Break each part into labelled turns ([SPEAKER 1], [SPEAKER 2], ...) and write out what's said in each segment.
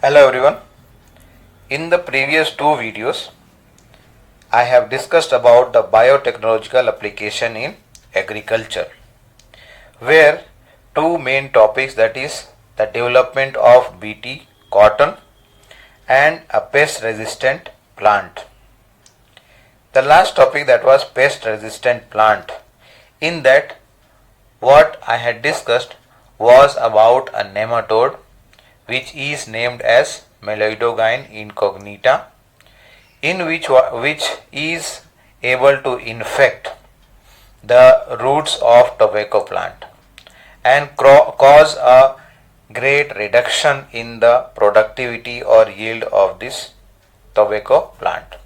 [SPEAKER 1] Hello everyone. In the previous two videos, I have discussed about the biotechnological application in agriculture, where two main topics, that is the development of BT cotton and a pest resistant plant. The last topic, that was pest resistant plant. In that, what I had discussed was about a nematode which is named as Meloidogyne incognita, in which is able to infect the roots of tobacco plant and cause a great reduction in the productivity or yield of this tobacco plant.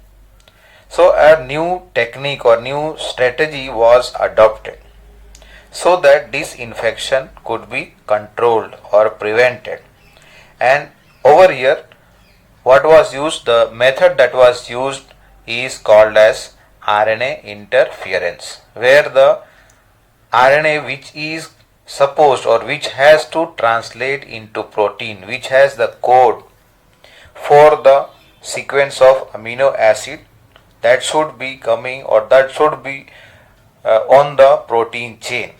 [SPEAKER 1] So a new technique or new strategy was adopted so that this infection could be controlled or prevented. And over here, what was used, the method that was used is called as RNA interference, where the RNA which is supposed or which has to translate into protein, which has the code for the sequence of amino acid that should be coming or that should be on the protein chain.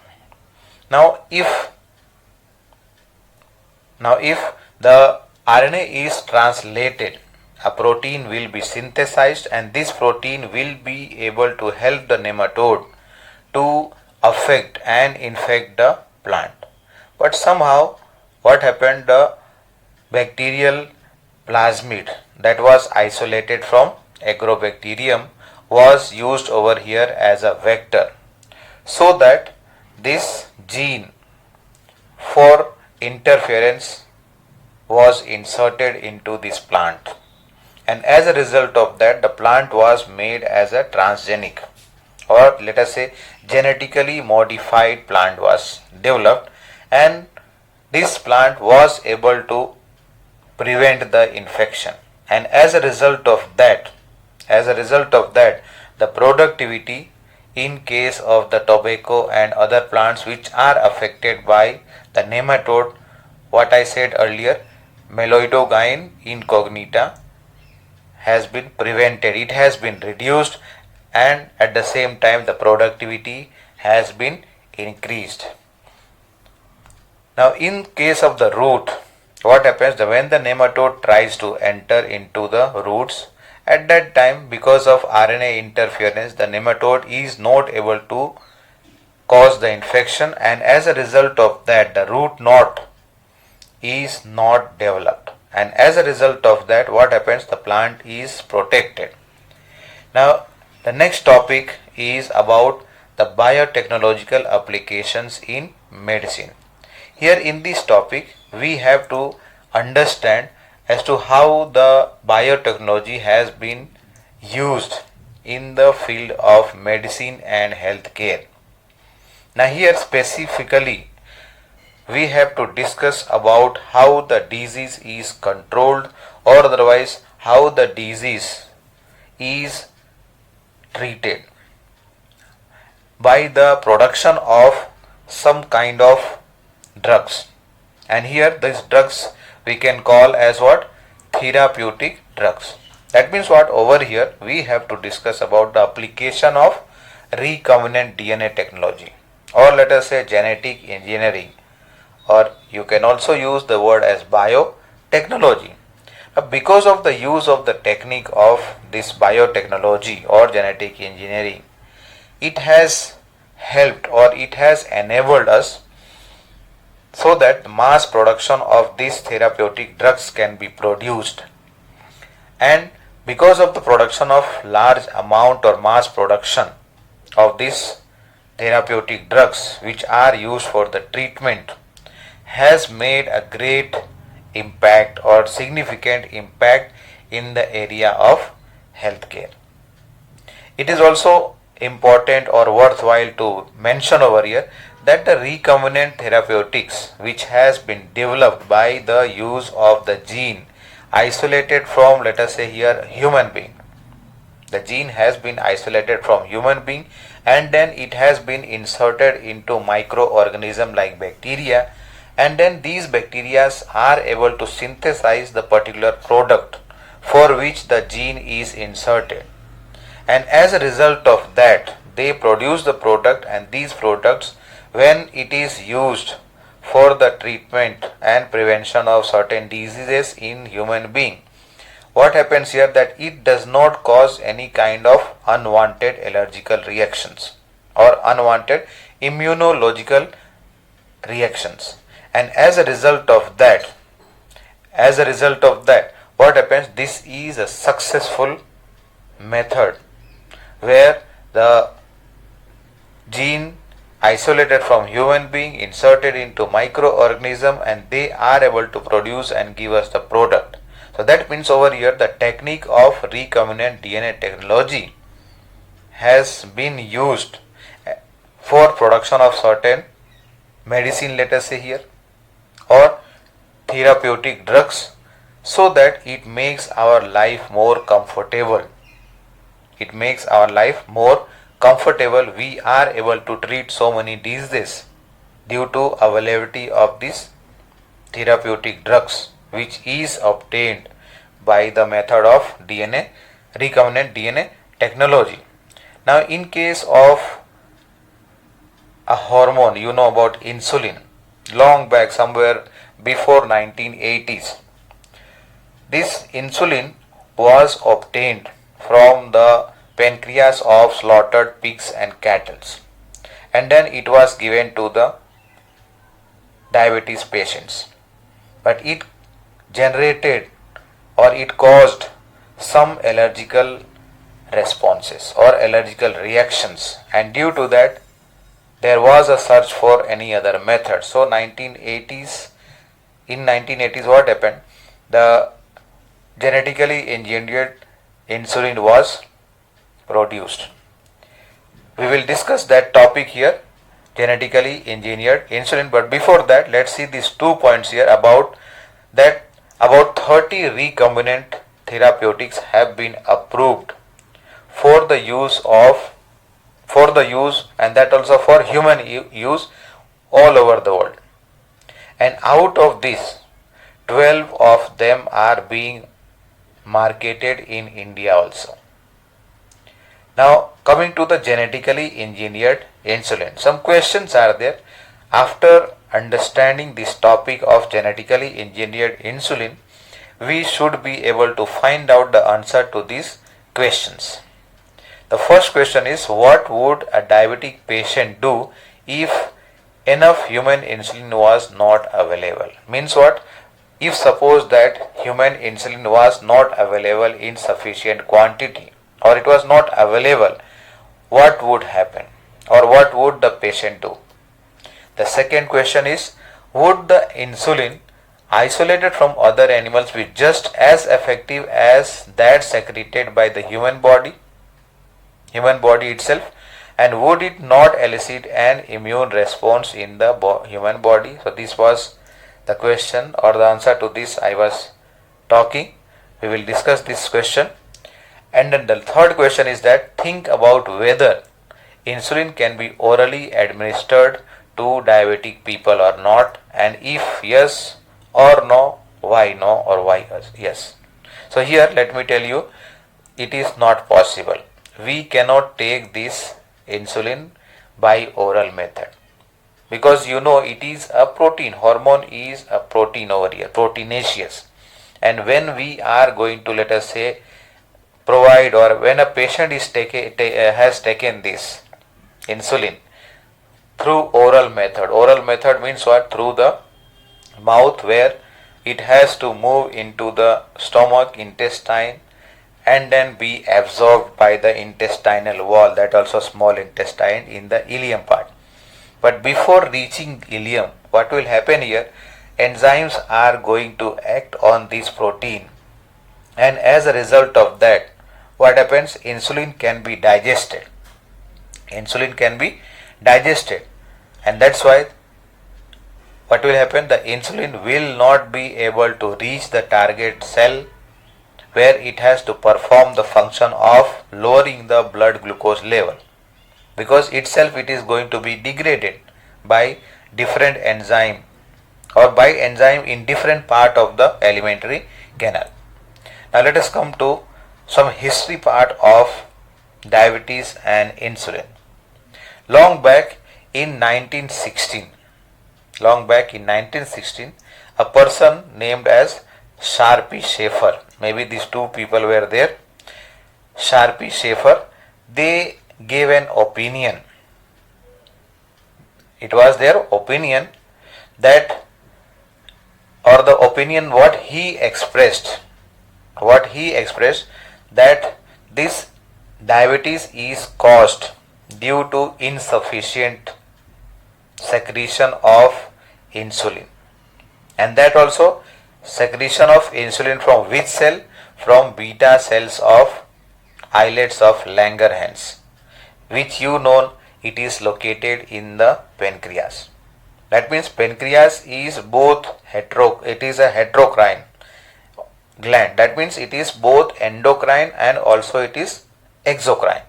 [SPEAKER 1] Now if the RNA is translated, a protein will be synthesized, and this protein will be able to help the nematode to affect and infect the plant. But somehow what happened, the bacterial plasmid that was isolated from Agrobacterium was used over here as a vector, so that this gene for interference was inserted into this plant, and as a result of that, the plant was made as a transgenic, or let us say genetically modified plant was developed, and this plant was able to prevent the infection. And as a result of that, the productivity in case of the tobacco and other plants which are affected by the nematode, what I said earlier, Meloidogyne incognita, has been prevented, it has been reduced, and at the same time the productivity has been increased. Now in case of the root, what happens, when the nematode tries to enter into the roots, at that time, because of RNA interference, the nematode is not able to cause the infection, and as a result of that, the root knot is not developed, and as a result of that, what happens, the plant is protected. Now the next topic is about the biotechnological applications in medicine. Here in this topic, we have to understand as to how the biotechnology has been used in the field of medicine and healthcare. Now here specifically, we have to discuss about how the disease is controlled, or otherwise how the disease is treated by the production of some kind of drugs. And here these drugs we can call as what? Therapeutic drugs. That means what? Over here we have to discuss about the application of recombinant DNA technology, or let us say genetic engineering, or you can also use the word as biotechnology. Because of the use of the technique of this biotechnology or genetic engineering, it has helped or it has enabled us so that mass production of these therapeutic drugs can be produced. And because of the production of large amount or mass production of these therapeutic drugs which are used for the treatment, has made a great impact or significant impact in the area of healthcare. It is also important or worthwhile to mention over here that the recombinant therapeutics, which has been developed by the use of the gene isolated from, let us say here, human being. The gene has been isolated from human being, and then it has been inserted into microorganism like bacteria, and then these bacteria are able to synthesize the particular product for which the gene is inserted, and as a result of that they produce the product, and these products, when it is used for the treatment and prevention of certain diseases in human being, what happens here that it does not cause any kind of unwanted allergical reactions or unwanted immunological reactions. And as a result of that, what happens, this is a successful method where the gene isolated from human being inserted into microorganism, and they are able to produce and give us the product. So that means over here the technique of recombinant DNA technology has been used for production of certain medicine, let us say here, or therapeutic drugs, so that it makes our life more comfortable. It makes our life more comfortable. We are able to treat so many diseases due to availability of these therapeutic drugs, which is obtained by the method of recombinant DNA technology. Now, in case of a hormone, you know about insulin. Long back, somewhere before 1980s, this insulin was obtained from the pancreas of slaughtered pigs and cattle, and then it was given to the diabetes patients, but it generated or it caused some allergical responses or allergical reactions, and due to that there was a search for any other method. So in 1980s what happened, the genetically engineered insulin was produced. We will discuss that topic here, genetically engineered insulin, but before that let's see these 2 points here about that. About 30 recombinant therapeutics have been approved for the use, and that also for human use all over the world, and out of this 12 of them are being marketed in India also. Now coming to the genetically engineered insulin, some questions are there. After understanding this topic of genetically engineered insulin, we should be able to find out the answer to these questions. The first question is, what would a diabetic patient do if enough human insulin was not available? Means what? If suppose that human insulin was not available in sufficient quantity, or it was not available, what would happen, or what would the patient do? The second question is, would the insulin isolated from other animals be just as effective as that secreted by the human body itself, and would it not elicit an immune response in the human body? So this was the question, or the answer to this I was talking. We will discuss this question. And then the third question is that, think about whether insulin can be orally administered to diabetic people or not, and if yes or no, why no or why yes. So here let me tell you, it is not possible. We cannot take this insulin by oral method, because you know it is a protein. Hormone is a protein over here, proteinaceous, and when we are going to, let us say, provide, or when a patient is has taken this insulin through oral method means what? Through the mouth, where it has to move into the stomach, intestine, and then be absorbed by the intestinal wall, that also small intestine in the ileum part. But before reaching ileum, what will happen here? Enzymes are going to act on this protein, and as a result of that, what happens? Insulin can be digested. And that's why what will happen? The insulin will not be able to reach the target cell, where it has to perform the function of lowering the blood glucose level, because itself it is going to be degraded by different enzyme or by enzyme in different part of the alimentary canal. Now let us come to some history part of diabetes and insulin. Long back in 1916, a person named as Sharpie Schaefer, maybe these two people were there, Sharpie Schaefer, they gave an opinion. It was their opinion that, or the opinion what he expressed, that this diabetes is caused due to insufficient secretion of insulin, and that also secretion of insulin from which cell? From beta cells of islets of Langerhans, which you know it is located in the pancreas. That means pancreas is both it is a heterocrine gland. That means it is both endocrine and also it is exocrine.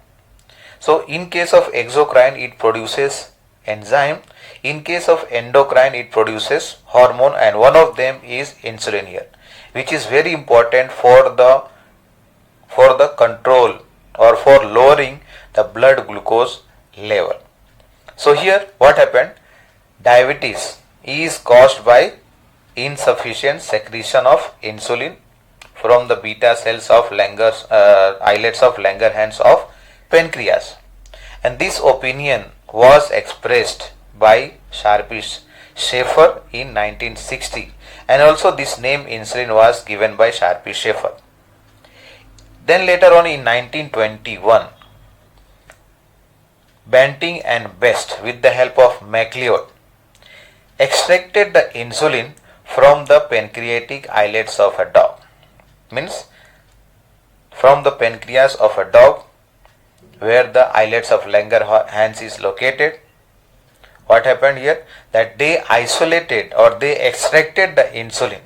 [SPEAKER 1] So in case of exocrine it produces enzyme, in case of endocrine it produces hormone, and one of them is insulin here, which is very important for the control or for lowering the blood glucose level. So here what happened? Diabetes is caused by insufficient secretion of insulin from the beta cells of islets of Langerhans of pancreas, and this opinion was expressed by Sharpie Schaefer in 1960, and also this name insulin was given by Sharpie Schaefer. Then later on in 1921, Banting and Best, with the help of MacLeod, extracted the insulin from the pancreatic islets of a dog. Means from the pancreas of a dog where the islets of Langerhans is located. What happened here? That they isolated or they extracted the insulin,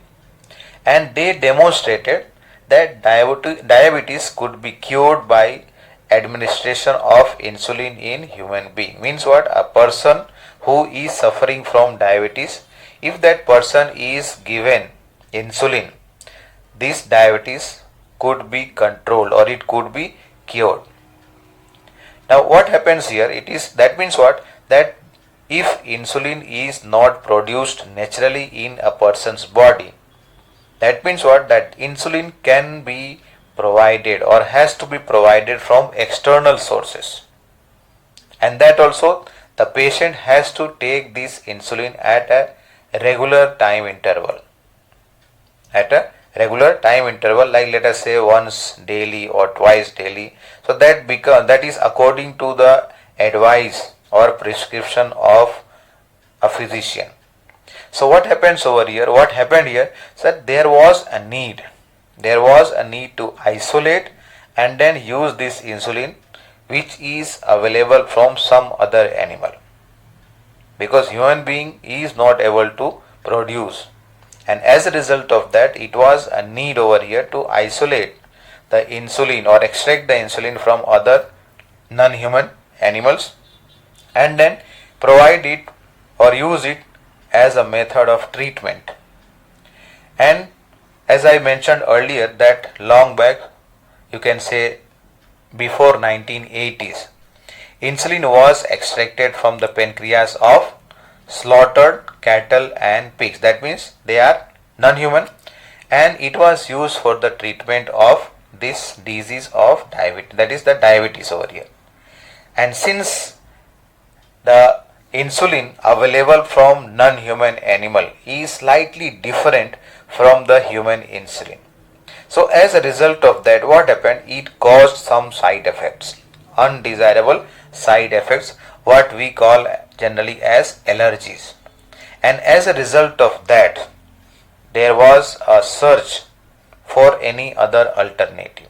[SPEAKER 1] and they demonstrated that diabetes could be cured by administration of insulin in human being. Means what? A person who is suffering from diabetes, if that person is given insulin, this diabetes could be controlled or it could be cured. Now what happens here? That means what? That if insulin is not produced naturally in a person's body, that means what? That insulin can be provided or has to be provided from external sources, and that also the patient has to take this insulin at a regular time interval, like let us say once daily or twice daily. So that is according to the advice or prescription of a physician. So what happens over here? What happened here? So there was a need to isolate and then use this insulin which is available from some other animal, because human being is not able to produce, and as a result of that it was a need over here to isolate the insulin or extract the insulin from other non-human animals and then provide it or use it as a method of treatment. And as I mentioned earlier that long back, you can say before 1980s, insulin was extracted from the pancreas of slaughtered cattle and pigs. That means they are non-human, and it was used for the treatment of this disease of diabetes, that is the diabetes over here. And since the insulin available from non-human animal is slightly different from the human insulin, so as a result of that, what happened? It caused some side effects, undesirable side effects, what we call generally as allergies. And as a result of that, there was a search for any other alternative.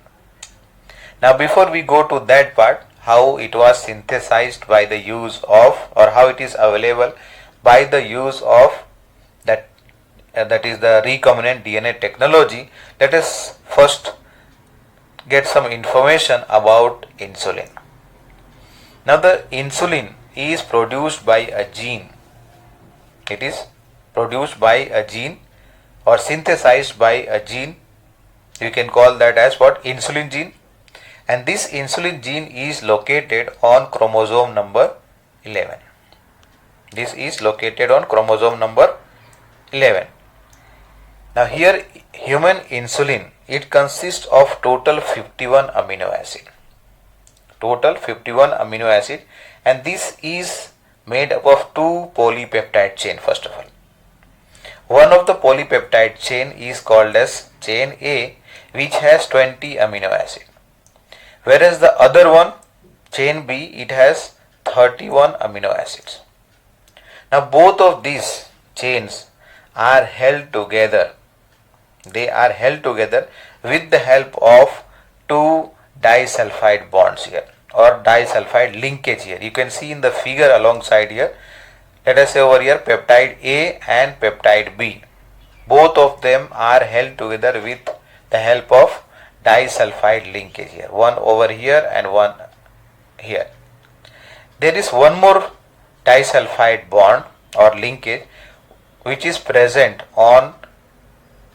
[SPEAKER 1] Now before we go to that part, how it was synthesized by the use of, or how it is available by the use of that is the recombinant DNA technology, let us first get some information about insulin. Now the insulin is produced by a gene. It is produced by a gene or synthesized by a gene. You can call that as what? Insulin gene. And this insulin gene is located on chromosome number 11. This is located on chromosome number 11. Now here human insulin, it consists of total 51 amino acid. Total 51 amino acid, and this is made up of two polypeptide chain first of all. One of the polypeptide chain is called as chain A, which has 20 amino acid. Whereas the other one, chain B, it has 31 amino acids. Now both of these chains are held together. They are held together with the help of two disulfide bonds here, or disulfide linkage here. You can see in the figure alongside here. Let us say over here peptide A and peptide B. Both of them are held together with the help of disulfide linkage here. One over here and one here. There is one more disulfide bond or linkage which is present on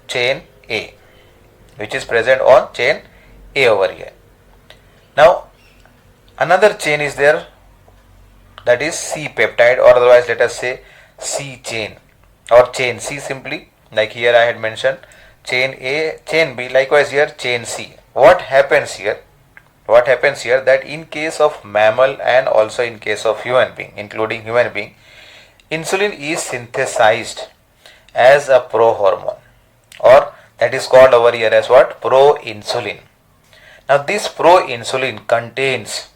[SPEAKER 1] chain A. Which is present on chain A over here. Now another chain is there, that is C peptide, or otherwise let us say C chain or chain C simply, like here I had mentioned chain A, chain B, likewise here chain C. What happens here? What happens here that in case of mammal and also in case of human being, including human being, insulin is synthesized as a prohormone, or that is called over here as what? Proinsulin. Now this proinsulin contains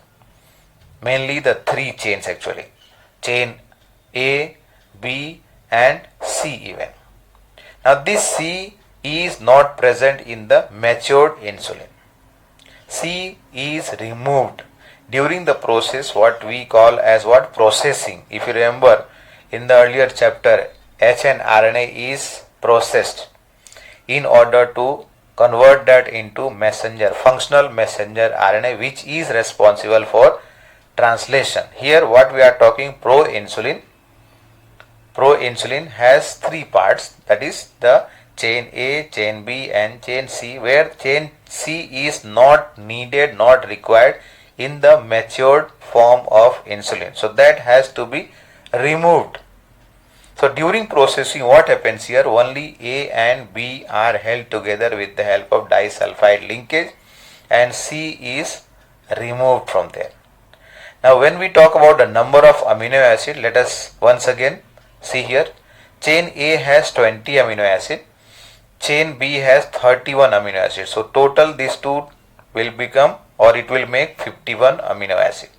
[SPEAKER 1] mainly the three chains actually, chain A, B and C even. Now this C is not present in the matured insulin. C is removed during the process what we call as what? Processing. If you remember in the earlier chapter, hnRNA is processed in order to convert that into messenger, functional messenger RNA, which is responsible for translation. Here what we are talking, proinsulin. Proinsulin has three parts, that is the chain A, chain B and chain C, where chain C is not needed, not required in the matured form of insulin. So that has to be removed. So during processing what happens here, only A and B are held together with the help of disulfide linkage and C is removed from there. Now when we talk about the number of amino acid, let us once again see here. Chain A has 20 amino acid, chain B has 31 amino acid. So total these two will become, or it will make 51 amino acid.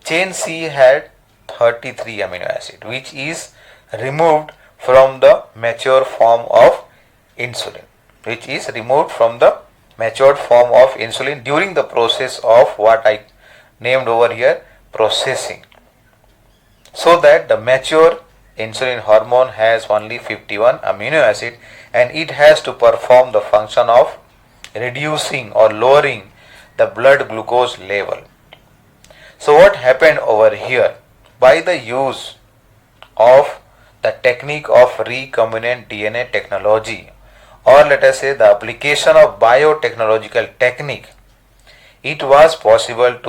[SPEAKER 1] Chain C had 33 amino acid, which is removed from the mature form of insulin, which is removed from the matured form of insulin during the process of what I named over here, processing. So that the mature insulin hormone has only 51 amino acid and it has to perform the function of reducing or lowering the blood glucose level. So what happened over here, by the use of the technique of recombinant DNA technology, or let us say the application of biotechnological technique, it was possible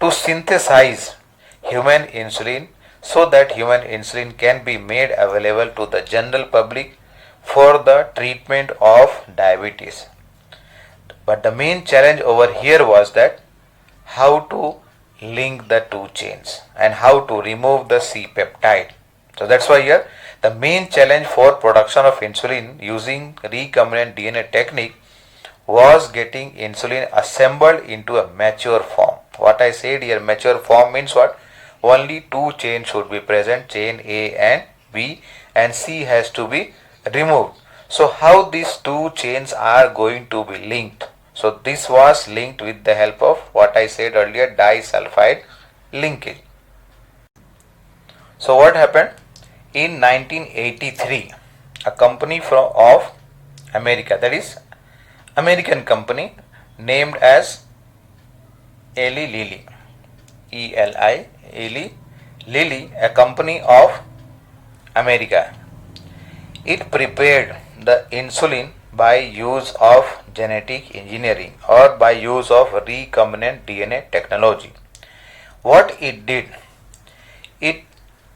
[SPEAKER 1] to synthesize human insulin so that human insulin can be made available to the general public for the treatment of diabetes. But the main challenge over here was that how to link the two chains and how to remove the C peptide. So that's why here the main challenge for production of insulin using recombinant DNA technique was getting insulin assembled into a mature form. What I said here, mature form means what? Only two chains should be present, chain A and B, and C has to be removed. So how these two chains are going to be linked? So this was linked with the help of what I said earlier, disulfide linkage. So what happened? In 1983, a company of America, that is American company named as Eli Lilly, Eli Lilly, a company of America. It prepared the insulin by use of genetic engineering or by use of recombinant DNA technology. What it did, it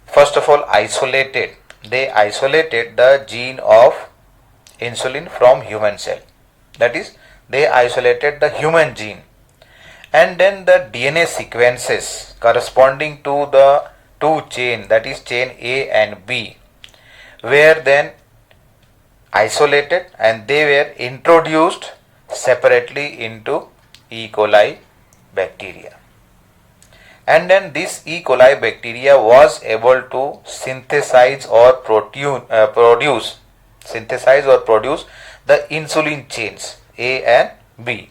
[SPEAKER 1] first of all they isolated the gene of insulin from human cell. That is, they isolated the human gene, and then the DNA sequences corresponding to the two chain, that is chain A and B, were then isolated and they were introduced separately into E. coli bacteria. And then this E. coli bacteria was able to synthesize or produce the insulin chains A and B.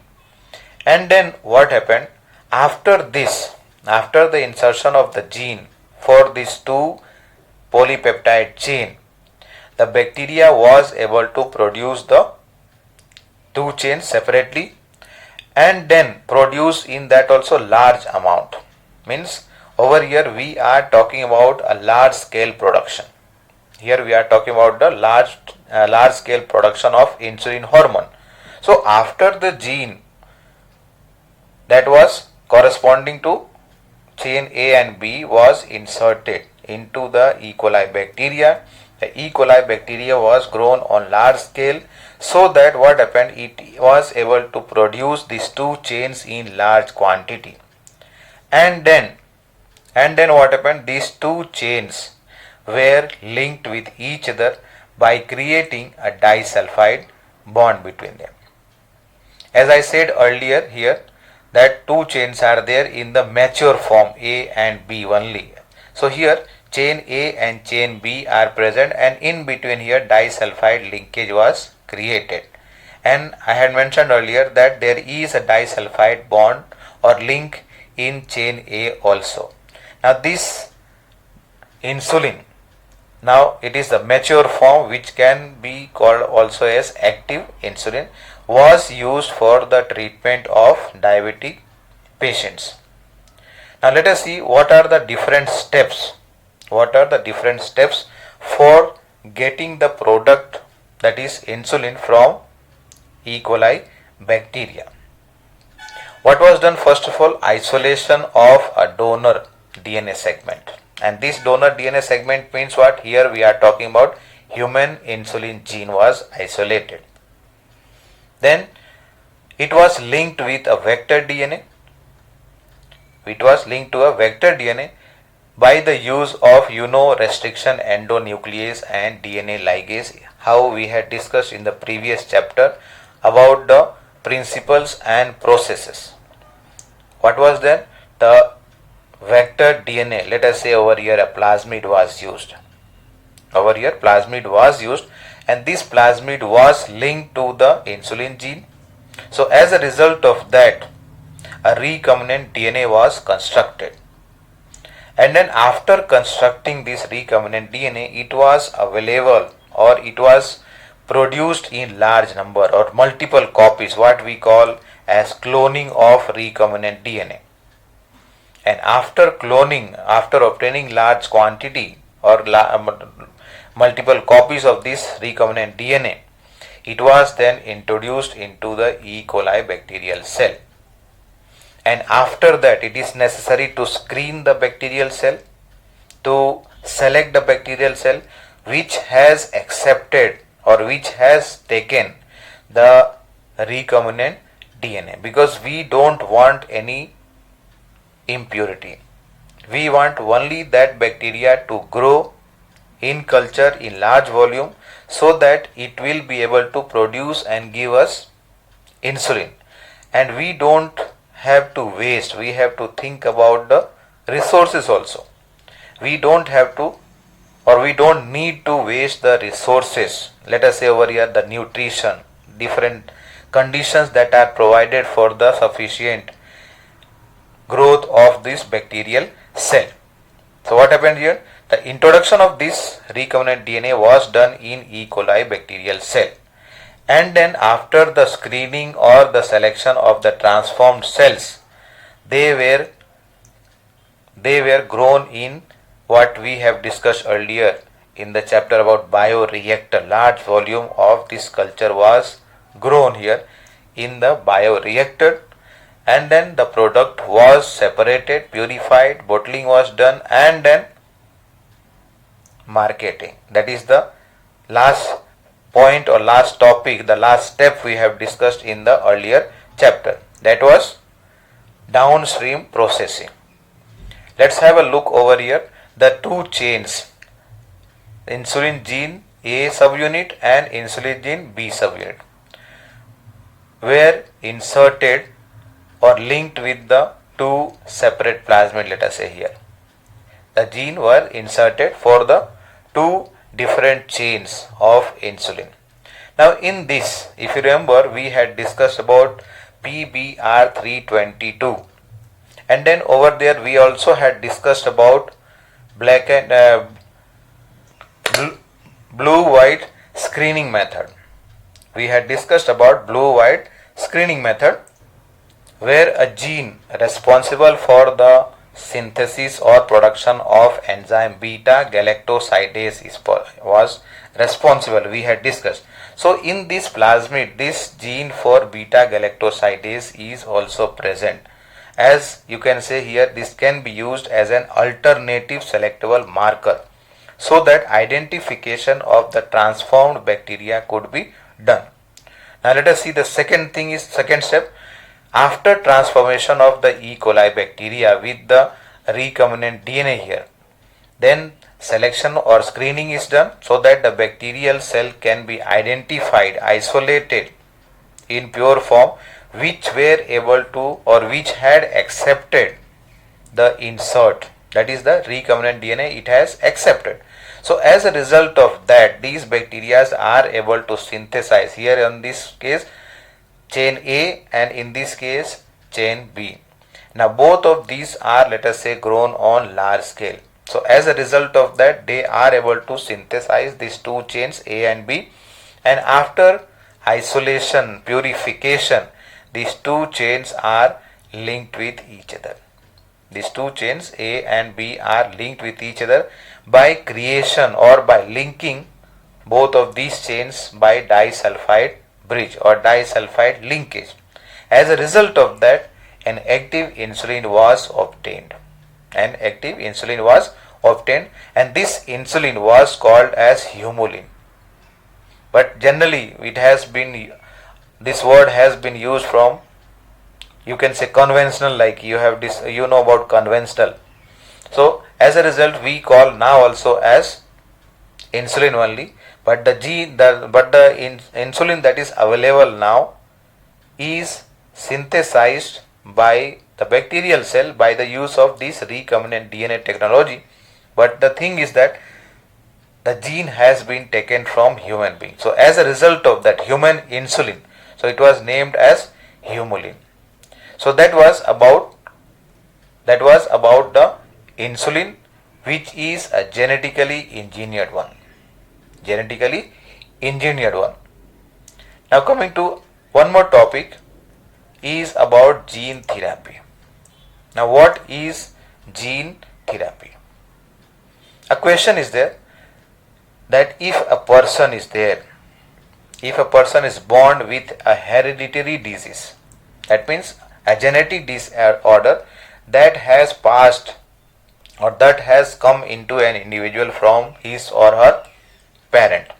[SPEAKER 1] And then what happened after this, after the insertion of the gene for these two polypeptide chain, the bacteria was able to produce the two chains separately and then produce in that also large amount. Means over here we are talking about a large scale production. Here we are talking about the large scale production of insulin hormone. So after the gene that was corresponding to chain A and B was inserted into the E. coli bacteria, the E. coli bacteria was grown on large scale, so that what happened, it was able to produce these two chains in large quantity. And then what happened, these two chains were linked with each other by creating a disulfide bond between them. As I said earlier here, that two chains are there in the mature form A and B only. So here chain A and chain B are present, and in between here disulfide linkage was created. And I had mentioned earlier that there is a disulfide bond or link in chain A also. Now this insulin, now it is the mature form, which can be called also as active insulin, was used for the treatment of diabetic patients. Now let us see what are the different steps. What are the different steps for getting the product, that is insulin, from E. coli bacteria? What was done? First of all, isolation of a donor DNA segment. And this donor DNA segment means what? Here we are talking about human insulin gene was isolated. Then it was linked with a vector DNA. It was linked to a vector DNA by the use of restriction endonuclease and DNA ligase, how we had discussed in the previous chapter about the principles and processes. What was then? The vector DNA, let us say over here a plasmid was used. Over here plasmid was used, and this plasmid was linked to the insulin gene. So as a result of that, a recombinant DNA was constructed. And then after constructing this recombinant DNA, it was available or it was produced in large number or multiple copies, what we call as cloning of recombinant DNA. And after cloning, after obtaining large quantity or multiple copies of this recombinant DNA, it was then introduced into the E. coli bacterial cell. And after that, it is necessary to screen the bacterial cell, to select the bacterial cell which has accepted or which has taken the recombinant DNA, because we don't want any impurity. We want only that bacteria to grow in culture in large volume, so that it will be able to produce and give us insulin. And we don't have to waste, we have to think about the resources also. We don't have to, or we don't need to waste the resources. Let us say over here the nutrition, different conditions that are provided for the sufficient growth of this bacterial cell. So what happened here? The introduction of this recombinant DNA was done in E. coli bacterial cell. And then after the screening or the selection of the transformed cells, they were grown in what we have discussed earlier in the chapter about bioreactor. Large volume of this culture was grown here in the bioreactor, and then the product was separated, purified, bottling was done, and then marketing. That is the last point or last topic, the last step we have discussed in the earlier chapter. That was downstream processing. Let's have a look over here. The two chains, insulin gene A subunit and insulin gene B subunit, were inserted or linked with the two separate plasmid, let us say here. The gene were inserted for the two different chains of insulin. Now in this, if you remember, we had discussed about PBR322, and then over there we also had discussed about black and blue-white screening method. We had discussed about blue-white screening method, where a gene responsible for the synthesis or production of enzyme beta galactosidase was responsible, we had discussed. So in this plasmid, this gene for beta galactosidase is also present. As you can say here, this can be used as an alternative selectable marker, so that identification of the transformed bacteria could be done. Now let us see the second step. After transformation of the E. coli bacteria with the recombinant DNA here, then selection or screening is done so that the bacterial cell can be identified, isolated in pure form, which were able to or which had accepted the insert, that is the recombinant DNA, it has accepted. So as a result of that, these bacteria are able to synthesize, here in this case chain A and in this case chain B. Now both of these are, let us say, grown on large scale. So as a result of that, they are able to synthesize these two chains A and B, and after isolation, purification, these two chains are linked with each other. These two chains A and B are linked with each other by creation or by linking both of these chains by disulfide bridge or disulfide linkage. As a result of that, an active insulin was obtained. And this insulin was called as humulin. But generally this word has been used from, you can say, conventional, like you know about conventional. So as a result, we call now also as insulin only, but the insulin that is available now is synthesized by the bacterial cell by the use of this recombinant DNA technology. But the thing is that the gene has been taken from human being. So as a result of that, human insulin, so it was named as humulin. So that was about the insulin, which is a genetically engineered one. Now coming to one more topic is about gene therapy. Now what is gene therapy? A question is there that if a person is born with a hereditary disease, that means a genetic disorder that has passed or that has come into an individual from his or her parent.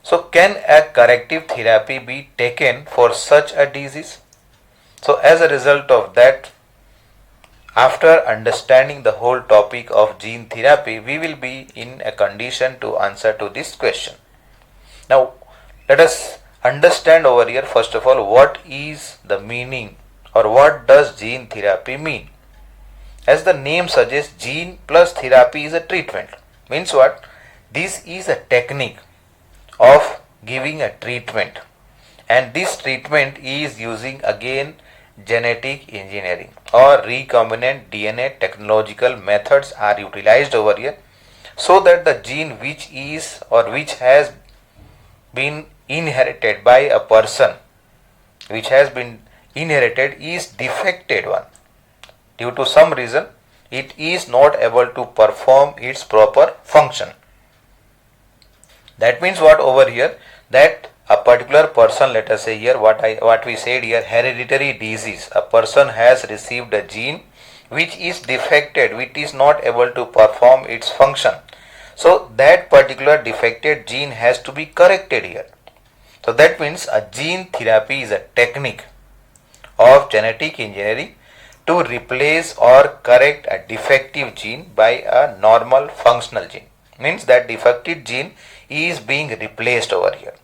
[SPEAKER 1] So can a corrective therapy be taken for such a disease? So as a result of that, after understanding the whole topic of gene therapy, we will be in a condition to answer to this question. Now let us understand over here, first of all, what is the meaning or what does gene therapy mean? As the name suggests, gene plus therapy is a treatment. Means what? This is a technique of giving a treatment, and this treatment is using again genetic engineering or recombinant DNA technological methods are utilized over here, so that the gene which has been inherited by a person, is defected one. Due to some reason, it is not able to perform its proper function. That means what over here, that a particular person, let us say here what we said here, hereditary disease, a person has received a gene which is defected, which is not able to perform its function. So that particular defected gene has to be corrected here. So that means a gene therapy is a technique of genetic engineering to replace or correct a defective gene by a normal functional gene. Means that defective gene is being replaced over here,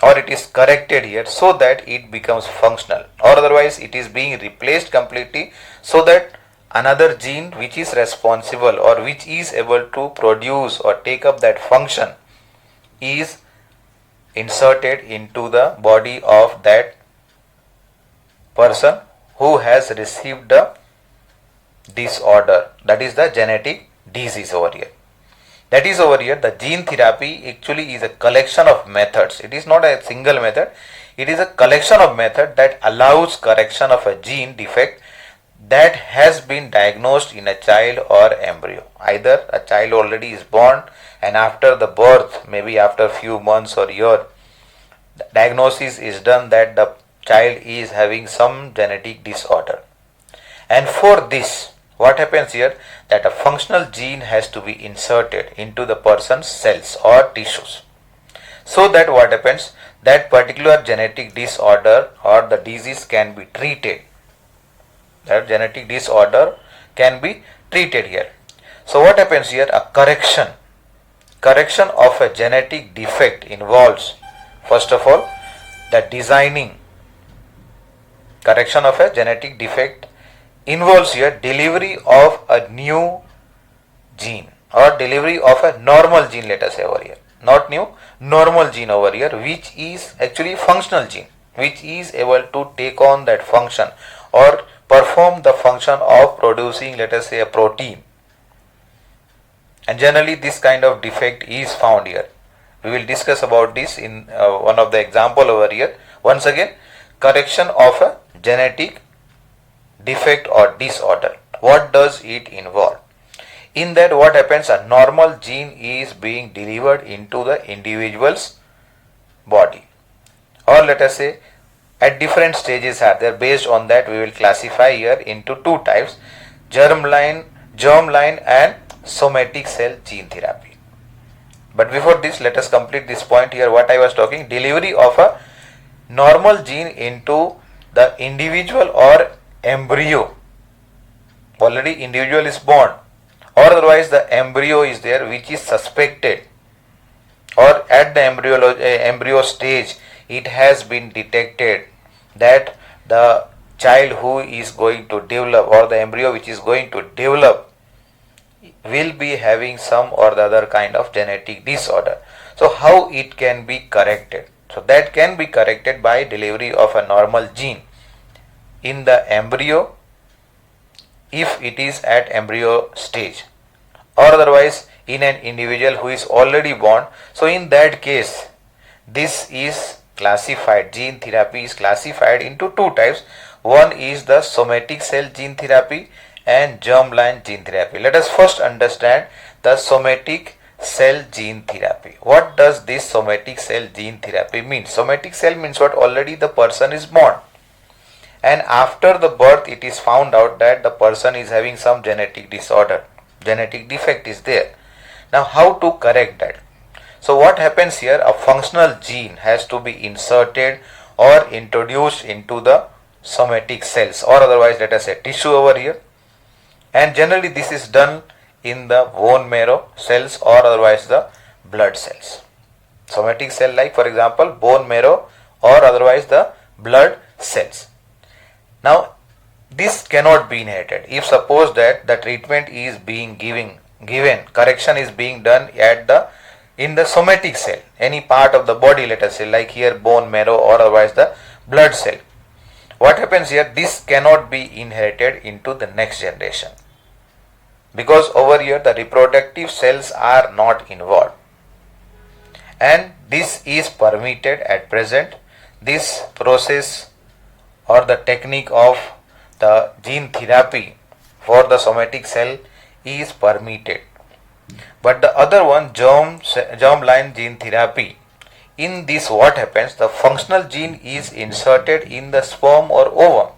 [SPEAKER 1] or it is corrected here so that it becomes functional, or otherwise it is being replaced completely so that another gene which is responsible or which is able to produce or take up that function is inserted into the body of that person who has received the disorder, that is the genetic disease over here. That is over here, the gene therapy actually is a collection of methods. It is not a single method. It is a collection of methods that allows correction of a gene defect that has been diagnosed in a child or embryo. Either a child already is born and after the birth, maybe after few months or year, the diagnosis is done that the child is having some genetic disorder. And for this, what happens here, that a functional gene has to be inserted into the person's cells or tissues, so that what happens, that particular genetic disorder or the disease can be treated. That genetic disorder can be treated here. So what happens here, a correction of a genetic defect involves, first of all, the designing. Correction of a genetic defect involves here delivery of a new gene or delivery of a normal gene, let us say over here, not new, normal gene over here, which is actually functional gene, which is able to take on that function or perform the function of producing, let us say, a protein. And generally this kind of defect is found here. We will discuss about this in one of the example over here. Once again, correction of a genetic defect or disorder. What does it involve? In that, what happens, a normal gene is being delivered into the individual's body, or let us say at different stages are there. Based on that, we will classify here into two types: germline and somatic cell gene therapy. But before this, let us complete this point here. What I was talking, delivery of a normal gene into the individual or embryo. Already individual is born, or otherwise the embryo is there which is suspected, or at the embryo stage it has been detected that the child who is going to develop, or the embryo which is going to develop, will be having some or the other kind of genetic disorder. So how it can be corrected? So that can be corrected by delivery of a normal gene in the embryo if it is at embryo stage, or otherwise in an individual who is already born. So in that case, this is classified, gene therapy is classified into two types. One is the somatic cell gene therapy and germline gene therapy. Let us first understand the somatic cell gene therapy. What does this somatic cell gene therapy mean? Somatic cell means what? Already the person is born, and after the birth it is found out that the person is having some genetic disorder, genetic defect is there. Now how to correct that? So what happens here, a functional gene has to be inserted or introduced into the somatic cells, or otherwise let us say tissue over here, and generally this is done in the bone marrow cells or otherwise the blood cells. Somatic cell, like for example bone marrow or otherwise the blood cells. Now this cannot be inherited. If suppose that the treatment is being given, correction is being done in the somatic cell, any part of the body, let us say like here bone marrow or otherwise the blood cell, what happens here, this cannot be inherited into the next generation, because over here the reproductive cells are not involved, and this is permitted at present. This process or the technique of the gene therapy for the somatic cell is permitted. But the other one, germline gene therapy, in this what happens, the functional gene is inserted in the sperm or ovum.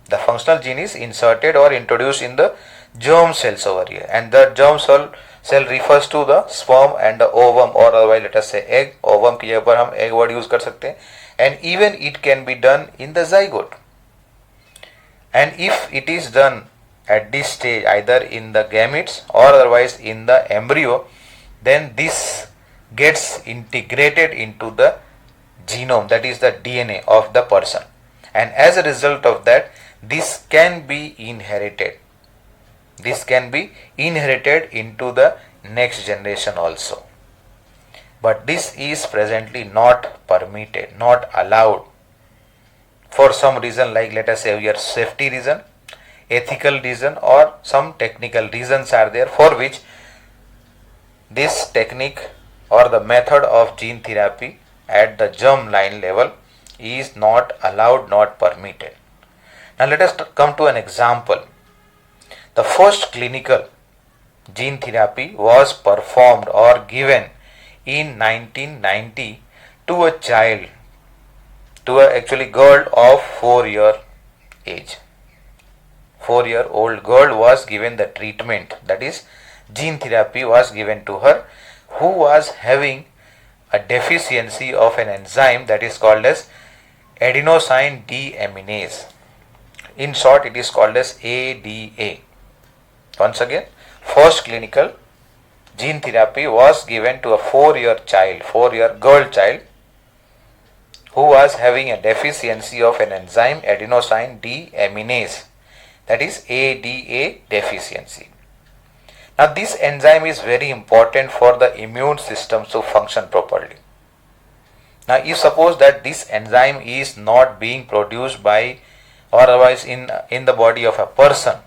[SPEAKER 1] The functional gene is inserted or introduced in the germ cells over here, and the germ cell refers to the sperm and the ovum, or otherwise let us say egg. Ovum की जगह पर हम egg word use कर सकते हैं. And even it can be done in the zygote. And if it is done at this stage, either in the gametes or otherwise in the embryo, then this gets integrated into the genome, that is the DNA of the person, and as a result of that, this can be inherited. This can be inherited into the next generation also. But this is presently not permitted, not allowed, for some reason, like let us say your safety reason, ethical reason, or some technical reasons are there for which this technique or the method of gene therapy at the germ line level is not allowed, not permitted. Now let us come to an example. The first clinical gene therapy was performed or given in 1990 to a child, to a actually girl of 4-year age. 4-year-old girl was given the treatment, that is gene therapy was given to her, who was having a deficiency of an enzyme that is called as adenosine deaminase. In short, it is called as ADA. Once again, first clinical gene therapy was given to a 4-year child, 4-year girl child, who was having a deficiency of an enzyme adenosine deaminase, that is ADA deficiency. Now this enzyme is very important for the immune system to function properly. Now if suppose that this enzyme is not being produced by or otherwise in the body of a person,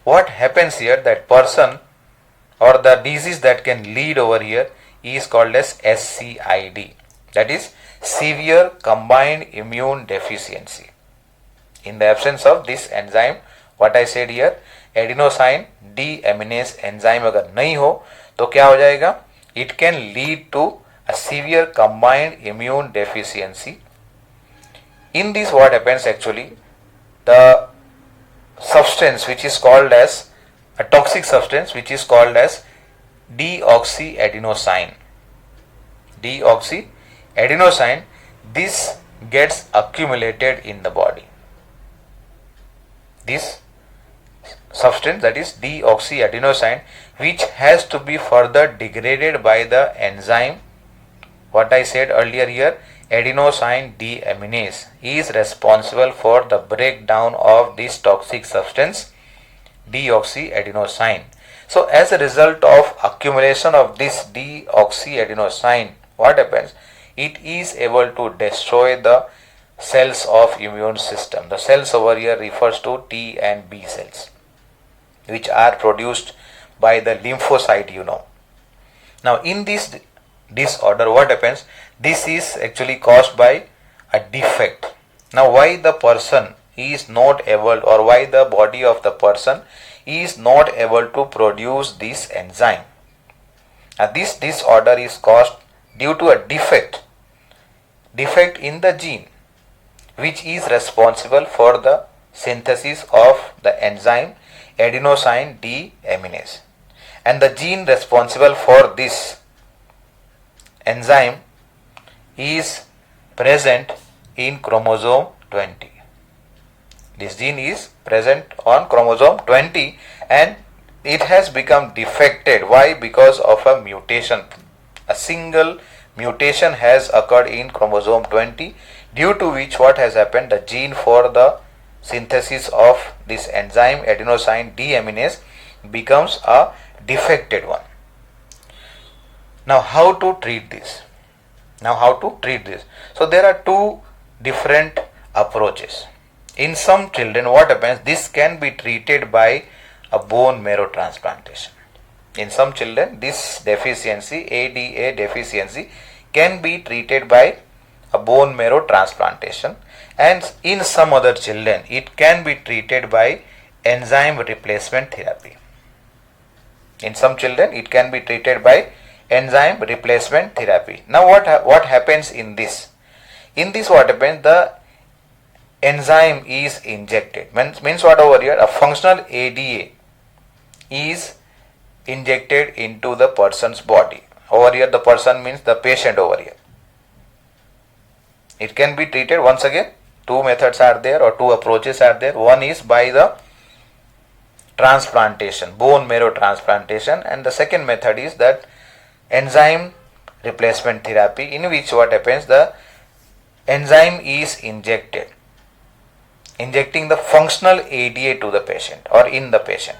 [SPEAKER 1] what happens here, that person or the disease that can lead over here is called as SCID, that is severe combined immune deficiency. In the absence of this enzyme, what I said here, adenosine deaminase enzyme अगर नहीं हो तो क्या हो जाएगा, it can lead to a severe combined immune deficiency. In this what happens actually, the substance which is called as a toxic substance which is called as deoxyadenosine, this gets accumulated in the body. This substance, that is deoxyadenosine, which has to be further degraded by the enzyme, what I said earlier here, adenosine deaminase, is responsible for the breakdown of this toxic substance deoxyadenosine. So as a result of accumulation of this deoxyadenosine, what happens, it is able to destroy the cells of immune system. The cells over here refers to T and B cells, which are produced by the lymphocyte, Now in this disorder, what happens, this is actually caused by a defect. Now why the person is not able, or why the body of the person is not able to produce this enzyme? Now this disorder is caused due to a defect in the gene which is responsible for the synthesis of the enzyme adenosine deaminase, and the gene responsible for this enzyme is present in chromosome 20. This gene is present on chromosome 20 and it has become defected. Why? Because of a mutation. A single mutation has occurred in chromosome 20, due to which what has happened, the gene for the synthesis of this enzyme adenosine deaminase becomes a defected one. Now how to treat this? So there are two different approaches. In some children, what happens, this can be treated by a bone marrow transplantation. In some children, this deficiency, ADA deficiency, can be treated by a bone marrow transplantation, and in some other children it can be treated by enzyme replacement therapy. In some children, it can be treated by enzyme replacement therapy. Now what happens in this? In this what happens? The enzyme is injected. Means what over here? A functional ADA is injected into the person's body. Over here the person means the patient over here. It can be treated once again. Two methods are there or two approaches are there. One is by the transplantation, bone marrow transplantation, and the second method is that enzyme replacement therapy, in which what happens, the enzyme is injecting the functional ADA to the patient or in the patient.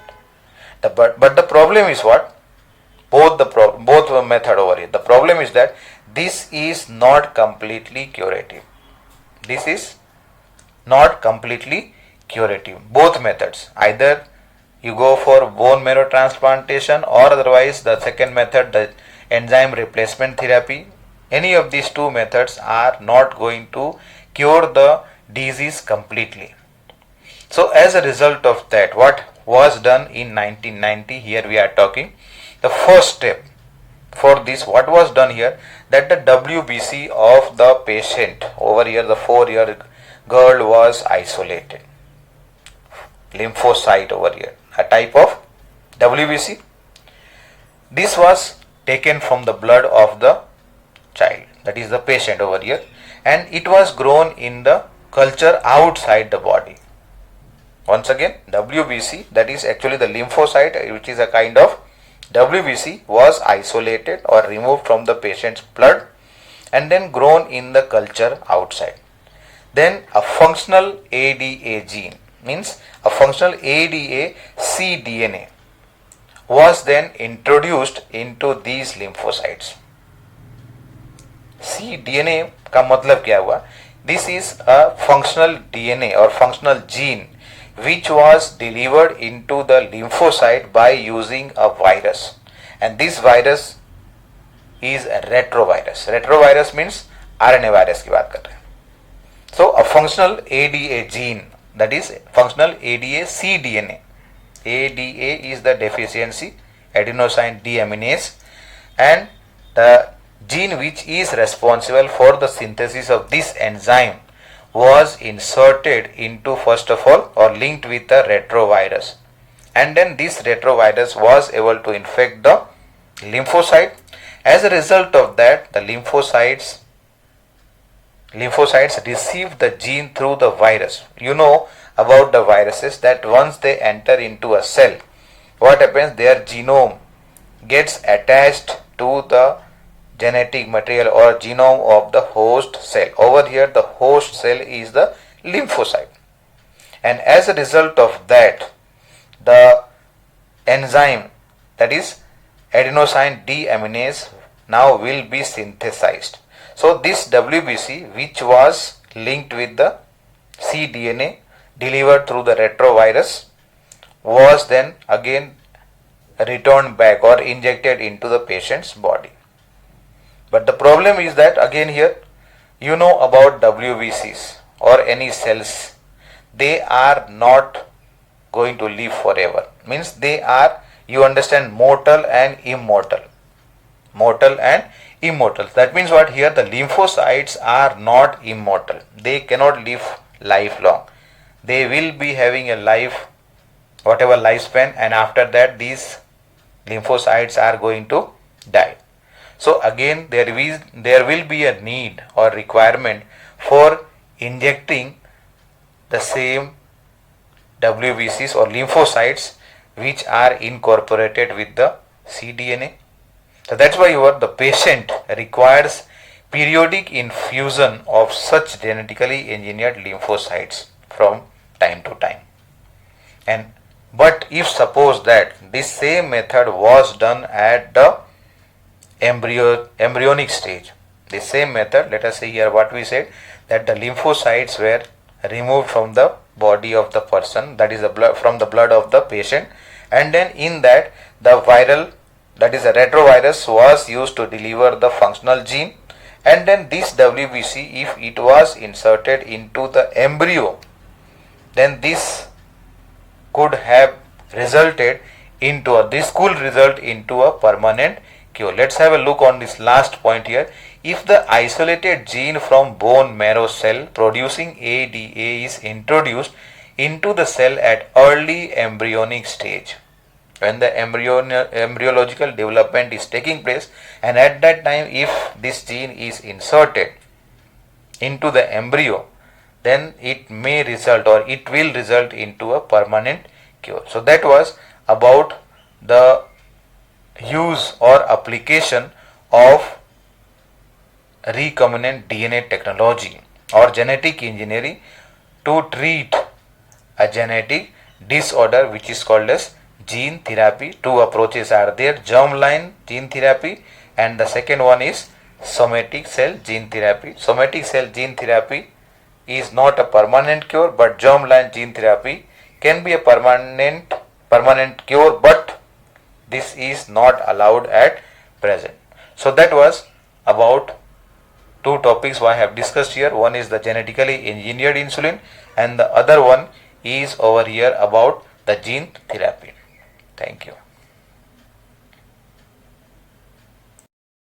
[SPEAKER 1] But the problem is what? Both method over here. The problem is that this is not completely curative. This is not completely curative. Both methods, either you go for bone marrow transplantation or otherwise the second method, the enzyme replacement therapy. Any of these two methods are not going to cure the disease completely. So as a result of that, what was done in 1990, here we are talking, the first step for this, what was done here, that the WBC of the patient over here, the 4-year girl, was isolated. Lymphocyte over here, a type of WBC. This was taken from the blood of the child, that is the patient over here, and it was grown in the culture outside the body. Once again, WBC, that is actually the lymphocyte, which is a kind of WBC, was isolated or removed from the patient's blood and then grown in the culture outside. Then a functional ADA gene, means a functional ADA cDNA, was then introduced into these lymphocytes. cDNA का मतलब क्या हुआ? This is a functional DNA or functional gene which was delivered into the lymphocyte by using a virus, and this virus is a retrovirus. Retrovirus means RNA virus की बात कर रहे हैं. So a functional ADA gene, that is functional ADA cDNA. ADA is the deficiency, adenosine deaminase, and the gene which is responsible for the synthesis of this enzyme was inserted into, first of all, or linked with the retrovirus, and then this retrovirus was able to infect the lymphocyte. As a result of that, the lymphocytes receive the gene through the virus. You know about the viruses that once they enter into a cell, what happens, their genome gets attached to the genetic material or genome of the host cell. Over here the host cell is the lymphocyte, and as a result of that, the enzyme, that is adenosine deaminase, now will be synthesized. So this WBC, which was linked with the cDNA delivered through the retrovirus, was then again returned back or injected into the patient's body. But the problem is that again here, you know about WBCs or any cells, they are not going to live forever. Means they are, you understand, mortal and immortal. Mortal and immortal. That means what, here the lymphocytes are not immortal. They cannot live lifelong. They will be having a life, whatever lifespan, and after that these lymphocytes are going to die. So again there will be a need or requirement for injecting the same WBCs or lymphocytes which are incorporated with the cDNA. So that's why the patient requires periodic infusion of such genetically engineered lymphocytes from time to time. But if suppose that this same method was done at the embryonic stage, the same method, let us say here what we said, that the lymphocytes were removed from the body of the person, that is from the blood of the patient, and then in that the viral, that is a retrovirus, was used to deliver the functional gene, and then this WBC, if it was inserted into the embryo, then this could have resulted this could result into a permanent cure. Let's have a look on this last point here. If the isolated gene from bone marrow cell producing ADA is introduced into the cell at early embryonic stage, when the embryological development is taking place, and at that time if this gene is inserted into the embryo, then it may result or it will result into a permanent cure. So that was about the use or application of recombinant DNA technology or genetic engineering to treat a genetic disorder which is called as gene therapy. Two approaches are there: germline gene therapy, and the second one is somatic cell gene therapy. Somatic cell gene therapy is not a permanent cure, but germline gene therapy can be a permanent cure, but this is not allowed at present. So that was about two topics I have discussed here. One is the genetically engineered insulin, and the other one is over here about the gene therapy. Thank you.